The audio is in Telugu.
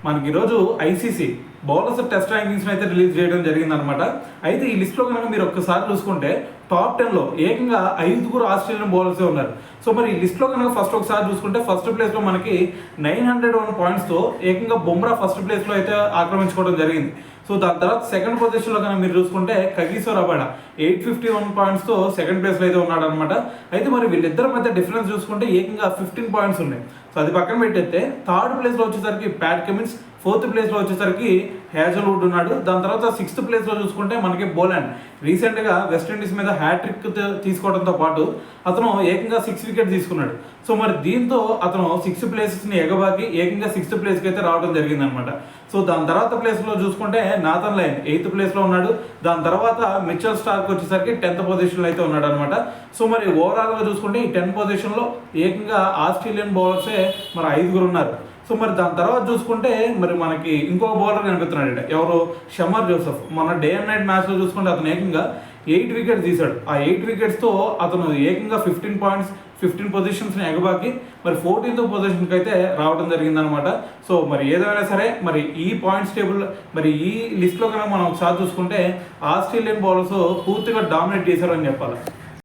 మనకి ఈరోజు ఐసీసీ బౌలర్స్ టెస్ట్ ర్యాంకింగ్స్ అయితే రిలీజ్ చేయడం జరిగిందనమాట. అయితే ఈ లిస్ట్లో కనుక మీరు ఒక్కసారి చూసుకుంటే టాప్ 10లో ఏకంగా 5 ఆస్ట్రేలియన్ బౌలర్సే ఉన్నారు. సో మరి ఈ లిస్ట్లో కనుక ఫస్ట్ ఒకసారి చూసుకుంటే ఫస్ట్ ప్లేస్లో మనకి 901 పాయింట్స్తో ఏకంగా బుమ్రా ఫస్ట్ ప్లేస్లో అయితే ఆక్రమించుకోవడం జరిగింది. సో దాని తర్వాత సెకండ్ పొజిషన్లో కనుక మీరు చూసుకుంటే కగిసో రబాడా 851 పాయింట్స్తో సెకండ్ ప్లేస్లో అయితే ఉన్నాడు అనమాట. అయితే మరి వీళ్ళిద్దరి మధ్య డిఫరెన్స్ చూసుకుంటే ఏకంగా 15 పాయింట్స్ ఉన్నాయి. సో అది పక్కన పెట్టేస్తే థర్డ్ ప్లేస్లో వచ్చేసరికి ప్యాట్ కమిన్స్, ఫోర్త్ ప్లేస్లో వచ్చేసరికి హ్యాజల్వుడ్ ఉన్నాడు. దాని తర్వాత సిక్స్త్ ప్లేస్లో చూసుకుంటే మనకి బోలాండ్ రీసెంట్గా వెస్టిండీస్ మీద హ్యాట్రిక్ తీసుకోవడంతో పాటు అతను ఏకంగా 6 వికెట్ తీసుకున్నాడు. సో మరి దీంతో అతను 6 ప్లేసెస్ని ఎగబాకి ఏకంగా 6th ప్లేస్కి అయితే రావడం జరిగిందనమాట. సో దాని తర్వాత ప్లేస్లో చూసుకుంటే నాథన్ లైన్ 8th ప్లేస్లో ఉన్నాడు. దాని తర్వాత మిచెల్ స్టార్క్ వచ్చేసరికి 10th పొజిషన్లో అయితే ఉన్నాడు అనమాట. సో మరి ఓవరాల్గా చూసుకుంటే ఈ 10 పొజిషన్లో ఏకంగా ఆస్ట్రేలియన్ బౌలర్సే మరి 5 ఉన్నారు. సో మరి దాని తర్వాత చూసుకుంటే మరి మనకి ఇంకొక బౌలర్ కనిపిస్తున్నాడు, ఎవరు షమర్ జోసెఫ్. మన డే అండ్ నైట్ మ్యాచ్లో చూసుకుంటే అతను ఏకంగా 8 వికెట్స్ తీశాడు. ఆ 8 వికెట్స్తో అతను ఏకంగా 15 పాయింట్స్ 15 పొజిషన్స్ని ఎగబాకి మరి 14th పొజిషన్కి అయితే రావడం జరిగిందనమాట. సో మరి ఏదైనా సరే మరి ఈ పాయింట్స్ టేబుల్ మరి ఈ లిస్ట్లో కనుక మనం ఒకసారి చూసుకుంటే ఆస్ట్రేలియన్ బౌలర్స్ పూర్తిగా డామినేట్ చేశారని చెప్పాలి.